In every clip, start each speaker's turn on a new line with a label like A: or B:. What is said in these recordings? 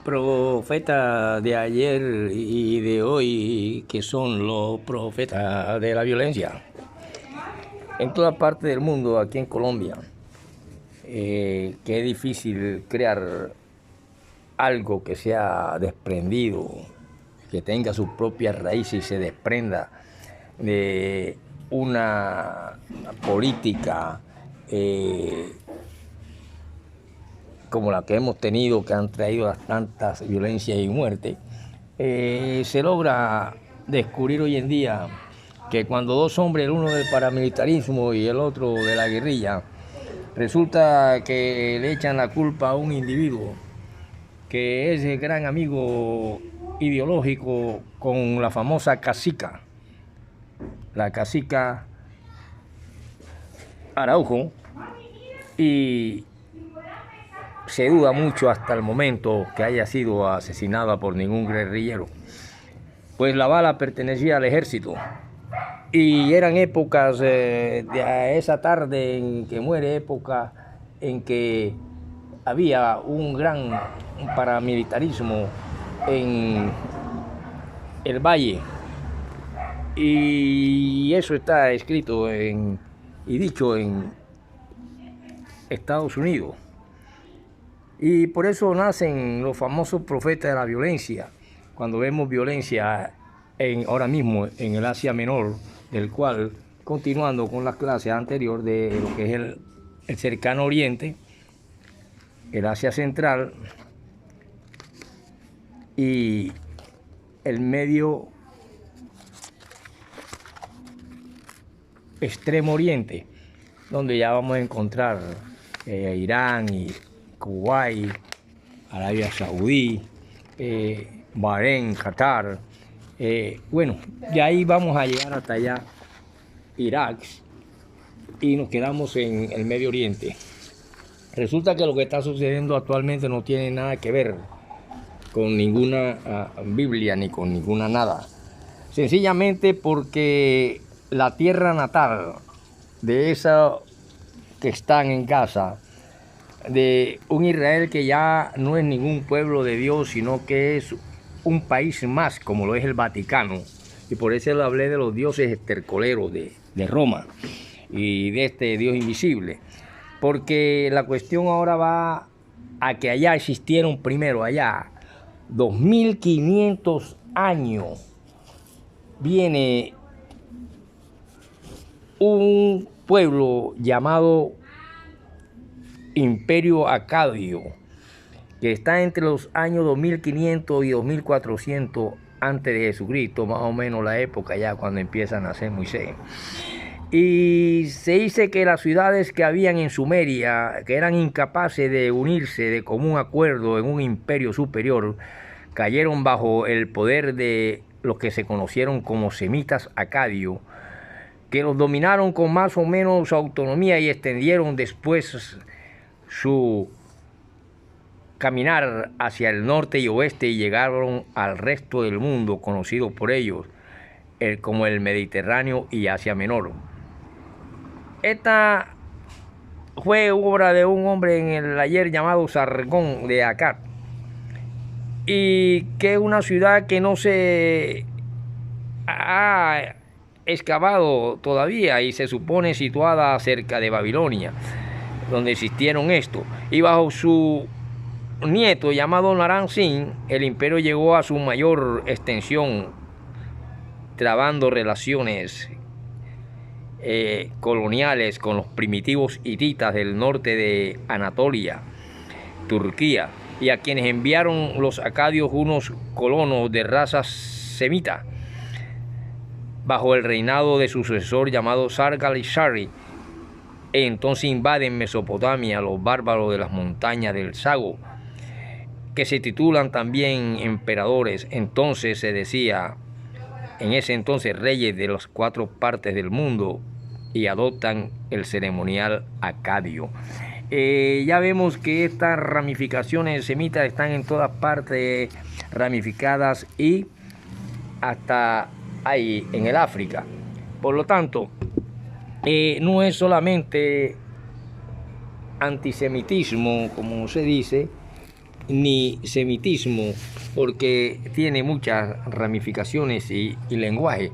A: profetas de ayer y de hoy, que son los profetas de la violencia. En toda parte del mundo, aquí en Colombia, que es difícil crear algo que sea desprendido, que tenga sus propias raíces y se desprenda de una política como la que hemos tenido, que han traído tantas violencias y muertes. Se logra descubrir hoy en día que cuando dos hombres, el uno del paramilitarismo y el otro de la guerrilla, resulta que le echan la culpa a un individuo que es el gran amigo ideológico con la famosa cacica, la cacica Araujo, y se duda mucho hasta el momento que haya sido asesinada por ningún guerrillero, pues la bala pertenecía al ejército. Y eran épocas de esa tarde en que muere, época en que había un gran paramilitarismo en el Valle. Y eso está escrito y dicho en Estados Unidos. Y por eso nacen los famosos profetas de la violencia. Cuando vemos violencia ahora mismo en el Asia Menor, del cual, continuando con las clases anteriores de lo que es el cercano Oriente, el Asia Central y el Medio Extremo Oriente, donde ya vamos a encontrar Irán y Kuwait, Arabia Saudí, Bahrein, Qatar. Bueno, de ahí vamos a llegar hasta allá, Irak, y nos quedamos en el Medio Oriente. Resulta que lo que está sucediendo actualmente no tiene nada que ver con ninguna Biblia ni con ninguna nada. Sencillamente porque la tierra natal de esa que están en Gaza, de un Israel que ya no es ningún pueblo de Dios, sino que es un país más, como lo es el Vaticano. Y por eso le hablé de los dioses estercoleros de Roma y de este Dios invisible. Porque la cuestión ahora va a que allá existieron primero, allá, 2500 años, viene un pueblo llamado Imperio Acadio, que está entre los años 2500 y 2400 antes de Jesucristo, más o menos la época ya cuando empieza a nacer Moisés. Y se dice que las ciudades que habían en Sumeria, que eran incapaces de unirse de común acuerdo en un imperio superior, cayeron bajo el poder de los que se conocieron como semitas acadios, que los dominaron con más o menos autonomía y extendieron después su caminar hacia el norte y oeste y llegaron al resto del mundo conocido por ellos como el Mediterráneo y Asia Menor. Esta fue obra de un hombre en el ayer llamado Sargón de Akkad, y que es una ciudad que no se ha excavado todavía y se supone situada cerca de Babilonia, donde existieron esto. Y bajo su nieto llamado Naram Sin, el imperio llegó a su mayor extensión, trabando relaciones coloniales con los primitivos hititas del norte de Anatolia, Turquía, y a quienes enviaron los acadios unos colonos de raza semita bajo el reinado de su sucesor llamado Sargal-Shari. Entonces invaden Mesopotamia los bárbaros de las montañas del Sago, que se titulan también emperadores. Entonces se decía en ese entonces reyes de las 4 partes del mundo, y adoptan el ceremonial acadio. Ya vemos que estas ramificaciones semitas están en todas partes ramificadas y hasta ahí en el África. Por lo tanto, no es solamente antisemitismo, como se dice, ni semitismo, porque tiene muchas ramificaciones y lenguaje.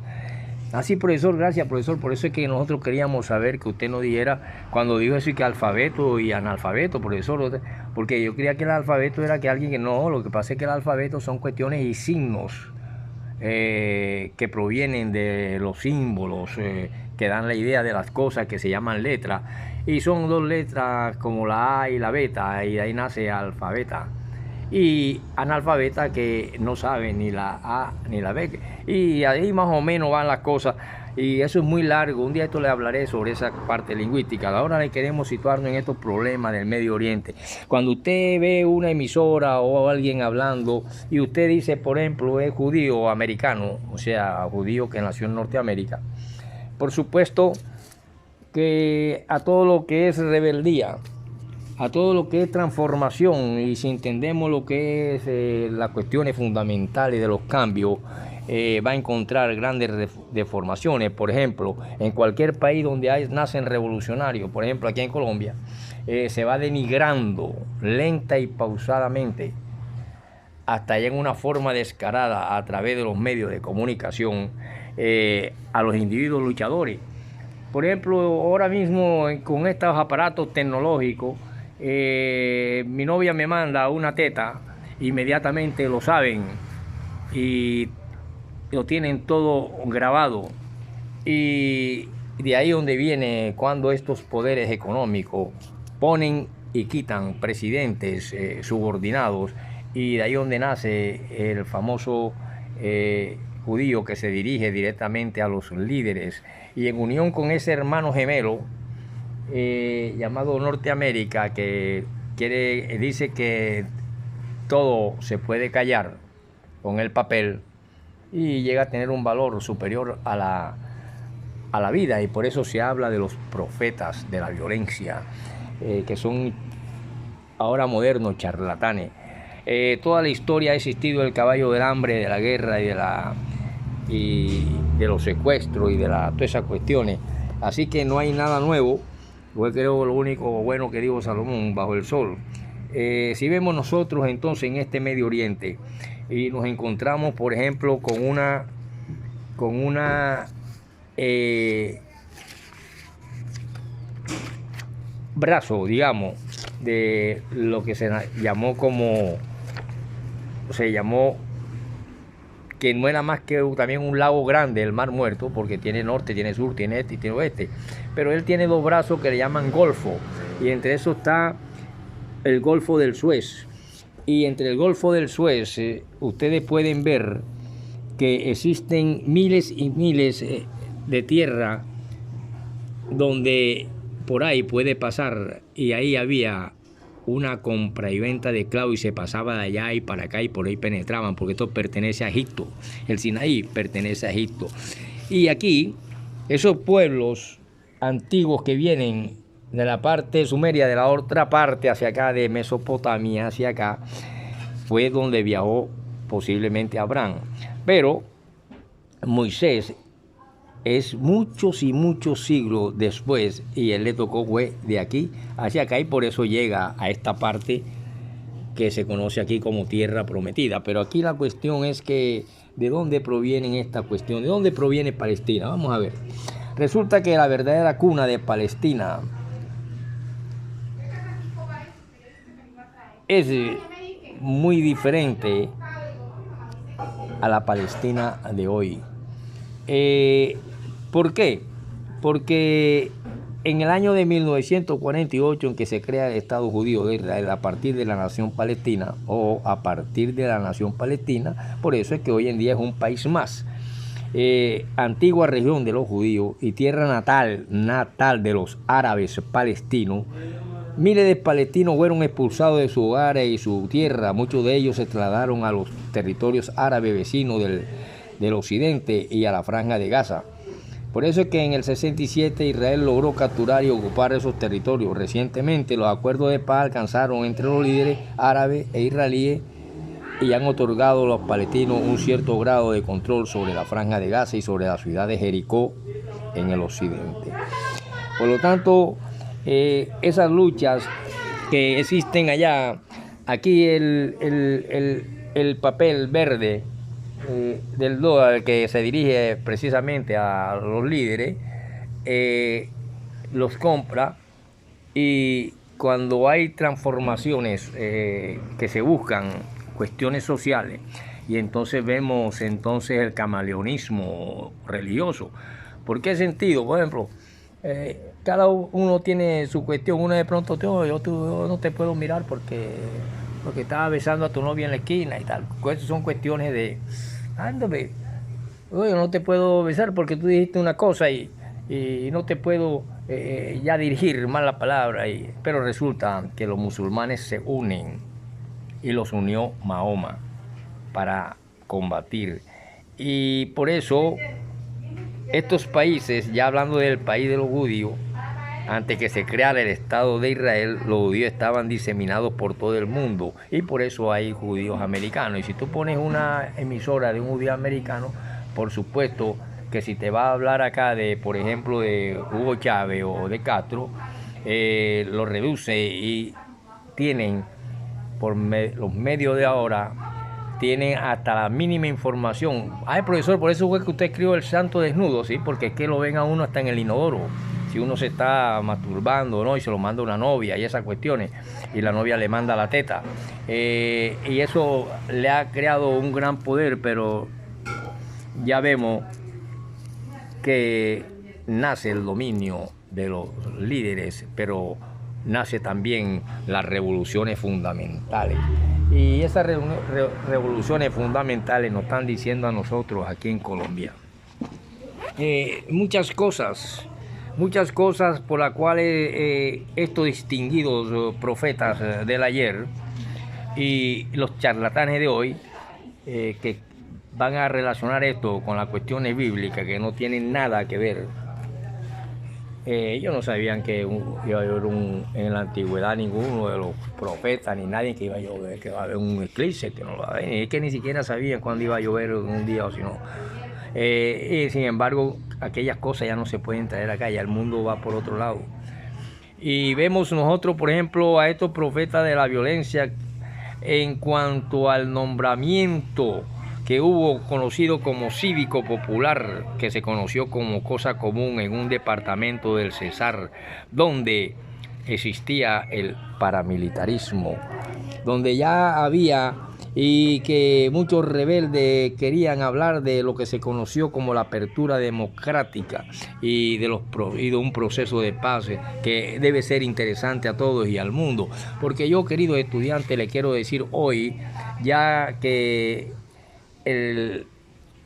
A: Así, profesor, gracias, profesor. Por eso es que nosotros queríamos saber que usted nos dijera, cuando dijo eso y que alfabeto y analfabeto, profesor, porque yo creía que el alfabeto era que alguien que no, lo que pasa es que el alfabeto son cuestiones y signos que provienen de los símbolos, que dan la idea de las cosas, que se llaman letras, y son dos letras como la A y la beta, y de ahí nace alfabeta. Y analfabeta que no sabe ni la A ni la B, y ahí más o menos van las cosas, y eso es muy largo. Un día esto le hablaré sobre esa parte lingüística. Ahora le queremos situarnos en estos problemas del Medio Oriente. Cuando usted ve una emisora o alguien hablando y usted dice, por ejemplo, es judío o americano, o sea, judío que nació en Norteamérica, por supuesto que a todo lo que es rebeldía, a todo lo que es transformación, y si entendemos lo que es las cuestiones fundamentales de los cambios, va a encontrar grandes deformaciones. Por ejemplo, en cualquier país donde nacen revolucionarios, por ejemplo aquí en Colombia, se va denigrando lenta y pausadamente hasta ya en una forma descarada a través de los medios de comunicación a los individuos luchadores. Por ejemplo, ahora mismo con estos aparatos tecnológicos, mi novia me manda una teta, inmediatamente lo saben y lo tienen todo grabado, y de ahí donde viene cuando estos poderes económicos ponen y quitan presidentes subordinados, y de ahí donde nace el famoso judío que se dirige directamente a los líderes, y en unión con ese hermano gemelo llamado Norteamérica, que dice que todo se puede callar con el papel, y llega a tener un valor superior a la vida, y por eso se habla de los profetas de la violencia, que son ahora modernos charlatanes. Toda la historia ha existido el caballo del hambre, de la guerra y de los secuestros y de todas esas cuestiones. Así que no hay nada nuevo. Yo creo lo único bueno que dijo Salomón bajo el sol. Si vemos nosotros entonces en este Medio Oriente y nos encontramos, por ejemplo, con una brazo, digamos, de lo que se llamó que no era más que también un lago grande, el Mar Muerto, porque tiene norte, tiene sur, tiene este y tiene oeste, pero él tiene dos brazos que le llaman Golfo, y entre eso está el Golfo del Suez. Y entre el Golfo del Suez ustedes pueden ver que existen miles y miles de tierra donde por ahí puede pasar, y ahí había una compra y venta de esclavos, y se pasaba de allá y para acá, y por ahí penetraban, porque esto pertenece a Egipto. El Sinaí pertenece a Egipto. Y aquí, esos pueblos antiguos que vienen de la parte sumeria, de la otra parte hacia acá, de Mesopotamia hacia acá, fue donde viajó posiblemente Abraham. Pero Moisés es muchos y muchos siglos después, y él le tocó fue de aquí hacia acá, y por eso llega a esta parte que se conoce aquí como Tierra Prometida. Pero aquí la cuestión es que ¿de dónde proviene esta cuestión? ¿De dónde proviene Palestina? Vamos a ver. Resulta que la verdadera cuna de Palestina es muy diferente a la Palestina de hoy. ¿Por qué? Porque en el año de 1948, en que se crea el Estado Judío de Israel a partir de la nación palestina, por eso es que hoy en día es un país más. Antigua región de los judíos y tierra natal de los árabes palestinos. Miles de palestinos fueron expulsados de sus hogares y su tierra. Muchos de ellos se trasladaron a los territorios árabes vecinos del occidente y a la franja de Gaza. Por eso es que en el 67 Israel logró capturar y ocupar esos territorios. Recientemente los acuerdos de paz alcanzaron entre los líderes árabes e israelíes y han otorgado a los palestinos un cierto grado de control sobre la franja de Gaza y sobre la ciudad de Jericó en el occidente. Por lo tanto, esas luchas que existen allá aquí el papel verde del dólar que se dirige precisamente a los líderes, los compra, y cuando hay transformaciones que se buscan, cuestiones sociales, y entonces vemos entonces el camaleonismo religioso. ¿Por qué sentido? Por ejemplo, cada uno tiene su cuestión. Uno de pronto, yo no te puedo mirar porque estaba besando a tu novia en la esquina y tal. Son cuestiones de, ándame, yo no te puedo besar porque tú dijiste una cosa y no te puedo ya dirigir mal la palabra. Pero resulta que los musulmanes se unen y los unió Mahoma para combatir. Y por eso estos países, ya hablando del país de los judíos, antes que se creara el Estado de Israel, los judíos estaban diseminados por todo el mundo, y por eso hay judíos americanos. Y si tú pones una emisora de un judío americano, por supuesto que si te va a hablar acá de, por ejemplo, de Hugo Chávez o de Castro, lo reduce, y tienen por los medios de ahora, tienen hasta la mínima información. Ay, profesor, por eso fue que usted escribió el santo desnudo, ¿sí? Porque es que lo ven a uno hasta en el inodoro. Si uno se está masturbando, ¿no? Y se lo manda una novia y esas cuestiones, y la novia le manda la teta. Y eso le ha creado un gran poder, pero ya vemos que nace el dominio de los líderes, pero nace también las revoluciones fundamentales. Y esas revoluciones fundamentales nos están diciendo a nosotros aquí en Colombia muchas cosas por las cuales estos distinguidos profetas del ayer y los charlatanes de hoy, que van a relacionar esto con las cuestiones bíblicas que no tienen nada que ver. Ellos no sabían que iba a haber en la antigüedad ninguno de los profetas ni nadie que iba a llover, que va a haber un eclipse, que no va a haber. Es que ni siquiera sabían cuándo iba a llover un día o si no. Y sin embargo, aquellas cosas ya no se pueden traer acá, ya el mundo va por otro lado. Y vemos nosotros, por ejemplo, a estos profetas de la violencia en cuanto al nombramiento que hubo, conocido como cívico popular, que se conoció como cosa común en un departamento del Cesar, donde existía el paramilitarismo, donde ya había, y que muchos rebeldes querían hablar de lo que se conoció como la apertura democrática y de un proceso de paz que debe ser interesante a todos y al mundo. Porque yo, querido estudiante, le quiero decir hoy, ya que el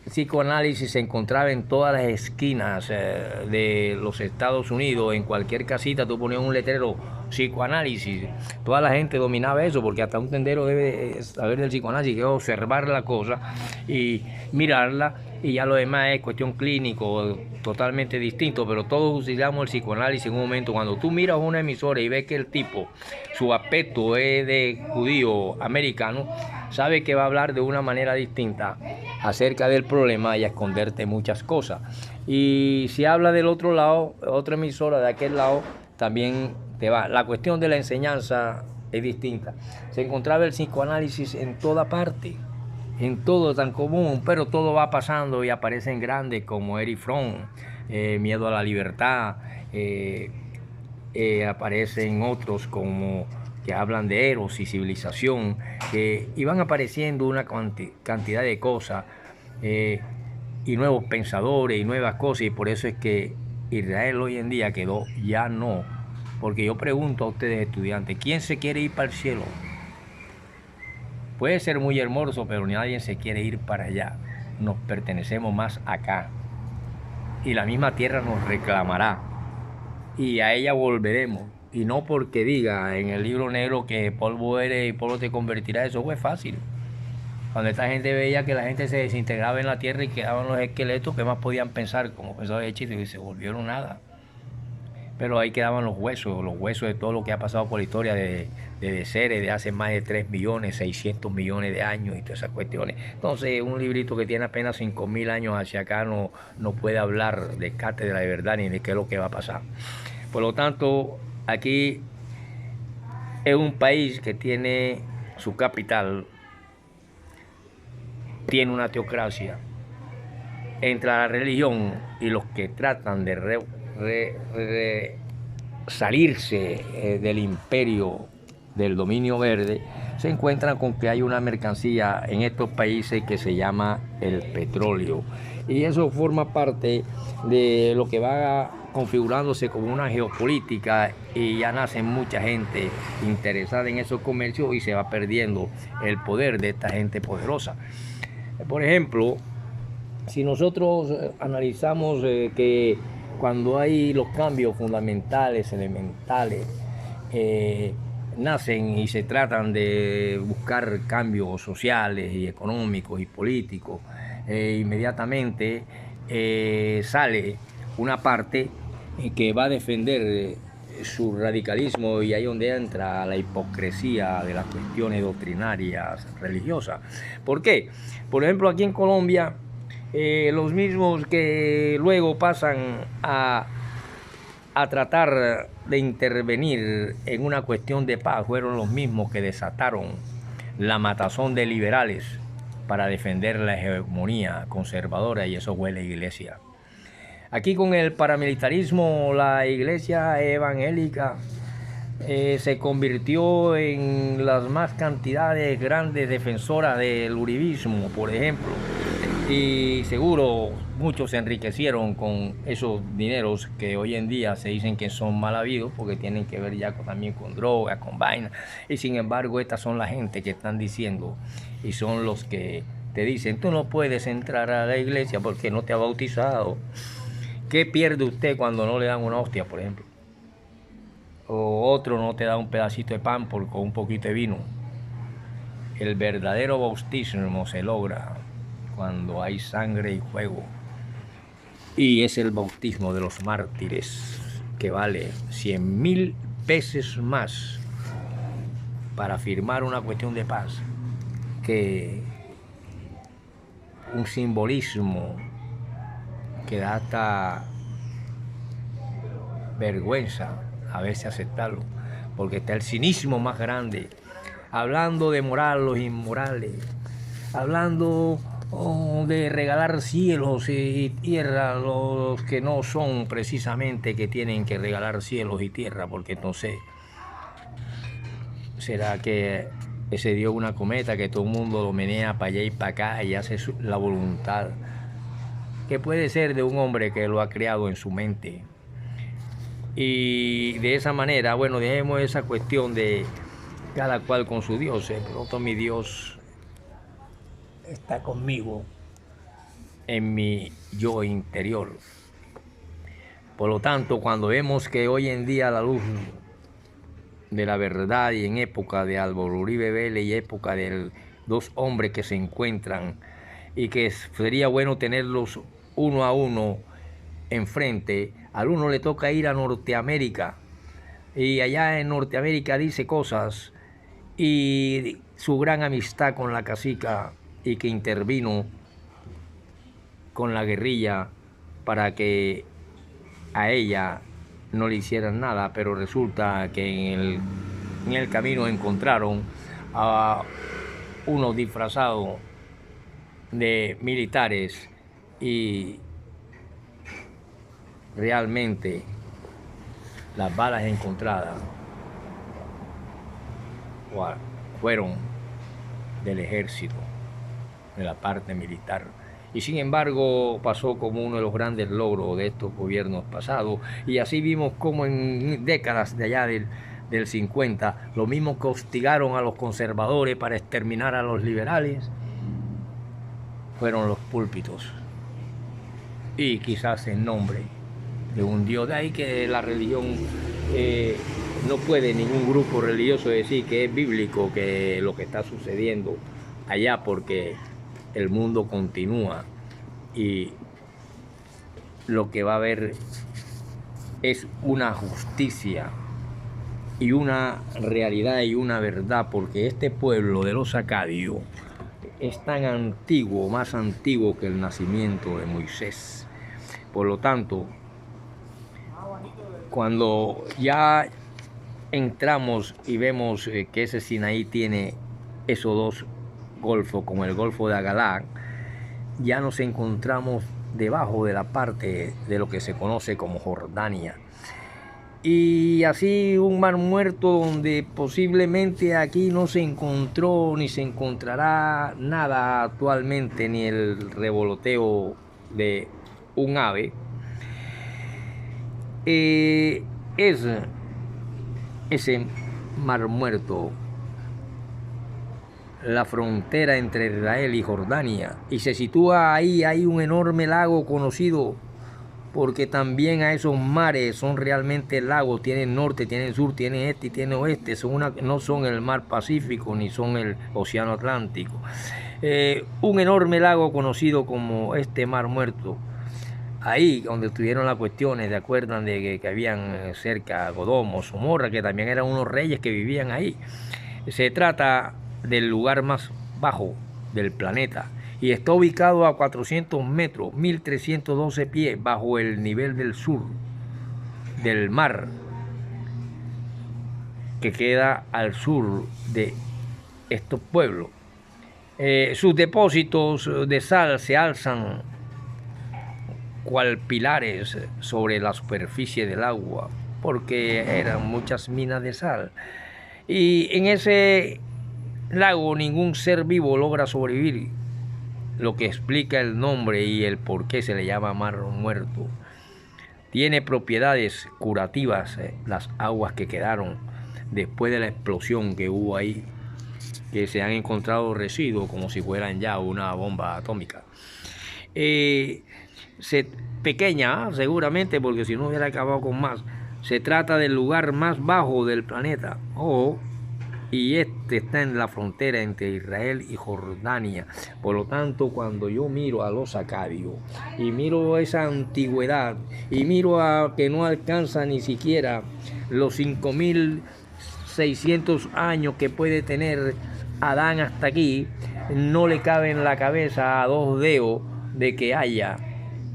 A: psicoanálisis se encontraba en todas las esquinas de los Estados Unidos. En cualquier casita tú ponías un letrero psicoanálisis, toda la gente dominaba eso, porque hasta un tendero debe saber del psicoanálisis, que es observar la cosa y mirarla, y ya lo demás es cuestión clínico totalmente distinto. Pero todos utilizamos el psicoanálisis en un momento. Cuando tú miras una emisora y ves que el tipo, su aspecto es de judío americano, sabe que va a hablar de una manera distinta acerca del problema y a esconderte muchas cosas. Y si habla del otro lado, otra emisora de aquel lado, también te va. La cuestión de la enseñanza es distinta. Se encontraba el psicoanálisis en toda parte, en todo tan común, pero todo va pasando y aparecen grandes como Erich Fromm, Miedo a la Libertad, aparecen otros como que hablan de Eros y civilización, y van apareciendo una cantidad de cosas, y nuevos pensadores y nuevas cosas, y por eso es que Israel hoy en día quedó ya no. Porque yo pregunto a ustedes, estudiantes, ¿quién se quiere ir para el cielo? Puede ser muy hermoso, pero nadie se quiere ir para allá. Nos pertenecemos más acá, y la misma tierra nos reclamará, y a ella volveremos. Y no porque diga en el libro negro que polvo eres y polvo te convertirá. Eso fue fácil. Cuando esta gente veía que la gente se desintegraba en la tierra y quedaban los esqueletos, ¿qué más podían pensar? Como pensaba de chiste, y se volvieron nada. Pero ahí quedaban los huesos de todo lo que ha pasado por la historia de seres de hace más de 3 millones, 600 millones de años y todas esas cuestiones. Entonces, un librito que tiene apenas 5.000 años hacia acá no puede hablar de cátedra de verdad ni de qué es lo que va a pasar. Por lo tanto, aquí es un país que tiene su capital, tiene una teocracia entre la religión y los que tratan de salirse del imperio del dominio verde, se encuentran con que hay una mercancía en estos países que se llama el petróleo. Y eso forma parte de lo que va configurándose como una geopolítica, y ya nace mucha gente interesada en esos comercios y se va perdiendo el poder de esta gente poderosa. Por ejemplo, si nosotros analizamos que cuando hay los cambios fundamentales, elementales, nacen y se tratan de buscar cambios sociales y económicos y políticos, inmediatamente sale una parte que va a defender su radicalismo, y ahí es donde entra la hipocresía de las cuestiones doctrinarias religiosas. ¿Por qué? Por ejemplo, aquí en Colombia, los mismos que luego pasan a tratar de intervenir en una cuestión de paz fueron los mismos que desataron la matazón de liberales para defender la hegemonía conservadora, y eso fue la iglesia. Aquí con el paramilitarismo, la iglesia evangélica se convirtió en las más cantidades grandes defensoras del uribismo, por ejemplo. Y seguro muchos se enriquecieron con esos dineros que hoy en día se dicen que son mal habidos, porque tienen que ver ya también con drogas, con vainas. Y sin embargo, estas son la gente que están diciendo, y son los que te dicen: tú no puedes entrar a la iglesia porque no te ha bautizado. ¿Qué pierde usted cuando no le dan una hostia, por ejemplo? O otro no te da un pedacito de pan con un poquito de vino. El verdadero bautismo se logra cuando hay sangre y fuego. Y es el bautismo de los mártires, que vale 100.000 veces más para firmar una cuestión de paz que un simbolismo que da hasta vergüenza a veces aceptarlo, porque está el cinismo más grande, hablando de moral los inmorales, hablando de regalar cielos y tierra a los que no son precisamente que tienen que regalar cielos y tierra, porque entonces será que se dio una cometa que todo el mundo lo menea para allá y para acá y hace la voluntad, que puede ser de un hombre que lo ha creado en su mente. Y de esa manera, bueno, dejemos esa cuestión de cada cual con su Dios. Pronto mi Dios está conmigo en mi yo interior. Por lo tanto, cuando vemos que hoy en día la luz de la verdad, y en época de Álvaro Uribe Vélez y época de dos hombres que se encuentran, y que sería bueno tenerlos uno a uno enfrente, al uno le toca ir a Norteamérica, y allá en Norteamérica dice cosas, y su gran amistad con la cacica, y que intervino con la guerrilla para que a ella no le hicieran nada, pero resulta que en el camino encontraron a unos disfrazados de militares, y realmente las balas encontradas fueron del ejército, de la parte militar. Y sin embargo pasó como uno de los grandes logros de estos gobiernos pasados. Y así vimos como en décadas de allá del 50, lo mismo que hostigaron a los conservadores para exterminar a los liberales, fueron los púlpitos, y quizás en nombre de un Dios. De ahí que la religión, no puede ningún grupo religioso decir que es bíblico que lo que está sucediendo allá, porque el mundo continúa, y lo que va a haber es una justicia y una realidad y una verdad, porque este pueblo de los acadios es tan antiguo, más antiguo que el nacimiento de Moisés. Por lo tanto, cuando ya entramos y vemos que ese Sinaí tiene esos dos golfos, como el Golfo de Agalá, ya nos encontramos debajo de la parte de lo que se conoce como Jordania. Y así un mar muerto donde posiblemente aquí no se encontró ni se encontrará nada actualmente, ni el revoloteo de un ave, es ese mar muerto, la frontera entre Israel y Jordania, y se sitúa ahí. Hay un enorme lago conocido, porque también a esos mares son realmente lagos, tienen norte, tienen sur, tienen este y tienen oeste, no son el mar Pacífico ni son el océano Atlántico. Un enorme lago conocido como este mar muerto. Ahí donde tuvieron las cuestiones, ¿se acuerdan de que habían cerca Godom o Somorra, que también eran unos reyes que vivían ahí? Se trata del lugar más bajo del planeta y está ubicado a 400 metros, 1312 pies bajo el nivel del sur del mar, que queda al sur de estos pueblos. Sus depósitos de sal se alzan cual pilares sobre la superficie del agua, porque eran muchas minas de sal. Y en ese lago ningún ser vivo logra sobrevivir, lo que explica el nombre y el por qué se le llama mar muerto. Tiene propiedades curativas las aguas que quedaron después de la explosión que hubo ahí, que se han encontrado residuos como si fueran ya una bomba atómica. Pequeña, seguramente, porque si no hubiera acabado con más. Se trata del lugar más bajo del planeta, y este está en la frontera entre Israel y Jordania. Por lo tanto, cuando yo miro a los acadios y miro esa antigüedad y miro a que no alcanza ni siquiera los 5600 años que puede tener Adán hasta aquí, no le cabe en la cabeza a dos dedos de que haya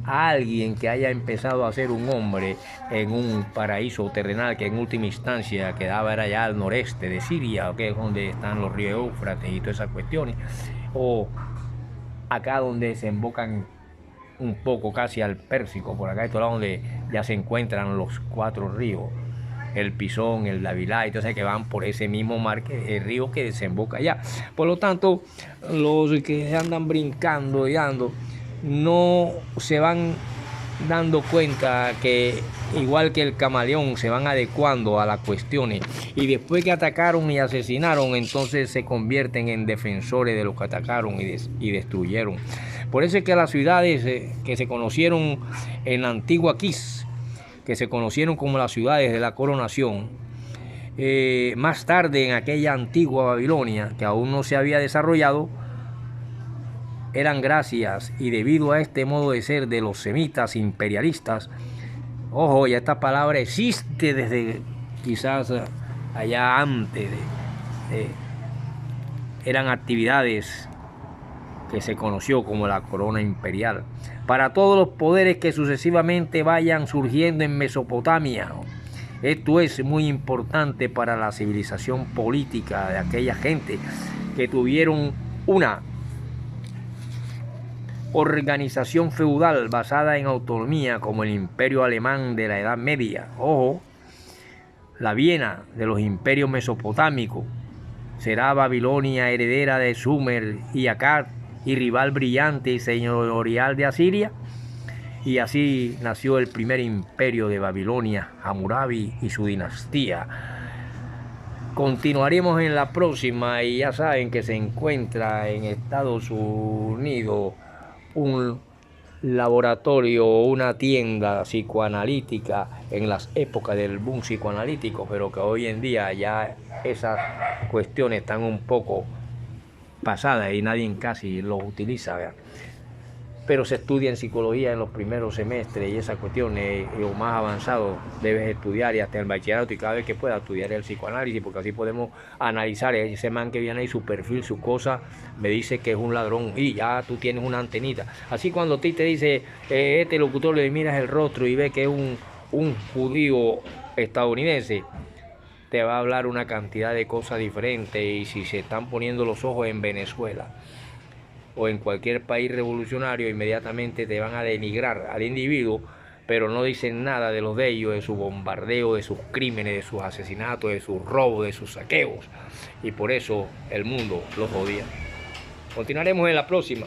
A: a alguien que haya empezado a ser un hombre en un paraíso terrenal que en última instancia quedaba allá al noreste de Siria, que es donde están los ríos Éufrates y todas esas cuestiones, o acá donde desembocan un poco casi al Pérsico, por acá, donde ya se encuentran los 4 ríos, el Pisón, el Davilá, y entonces que van por ese mismo mar, el río que desemboca allá. Por lo tanto, los que andan brincando y ando no se van dando cuenta que, igual que el camaleón, se van adecuando a las cuestiones, y después que atacaron y asesinaron, entonces se convierten en defensores de los que atacaron y destruyeron. Por eso es que las ciudades que se conocieron en la antigua Kish, que se conocieron como las ciudades de la coronación, más tarde en aquella antigua Babilonia, que aún no se había desarrollado, eran gracias y debido a este modo de ser de los semitas imperialistas. Ojo, ya esta palabra existe desde quizás allá antes. Eran actividades que se conoció como la corona imperial. Para todos los poderes que sucesivamente vayan surgiendo en Mesopotamia. Esto es muy importante para la civilización política de aquella gente que tuvieron una organización feudal basada en autonomía, como el imperio alemán de la Edad Media. Ojo, la Viena de los imperios mesopotámicos será Babilonia, heredera de Sumer y Akkad, y rival brillante y señorial de Asiria. Y así nació el primer imperio de Babilonia, Hammurabi y su dinastía. Continuaremos en la próxima, y ya saben que se encuentra en Estados Unidos un laboratorio o una tienda psicoanalítica en las épocas del boom psicoanalítico, pero que hoy en día ya esas cuestiones están un poco pasadas y nadie casi lo utiliza, ¿verdad? Pero se estudia en psicología en los primeros semestres, y esas cuestiones, lo más avanzado debes estudiar, y hasta el bachillerato, y cada vez que pueda estudiar el psicoanálisis, porque así podemos analizar ese man que viene ahí, su perfil, su cosa, me dice que es un ladrón y ya tú tienes una antenita. Así cuando a ti te dice este locutor, le miras el rostro y ve que es un judío estadounidense, te va a hablar una cantidad de cosas diferentes, y si se están poniendo los ojos en Venezuela o en cualquier país revolucionario, inmediatamente te van a denigrar al individuo, pero no dicen nada de los de ellos, de su bombardeo, de sus crímenes, de sus asesinatos, de sus robos, de sus saqueos, y por eso el mundo los odia. Continuaremos en la próxima.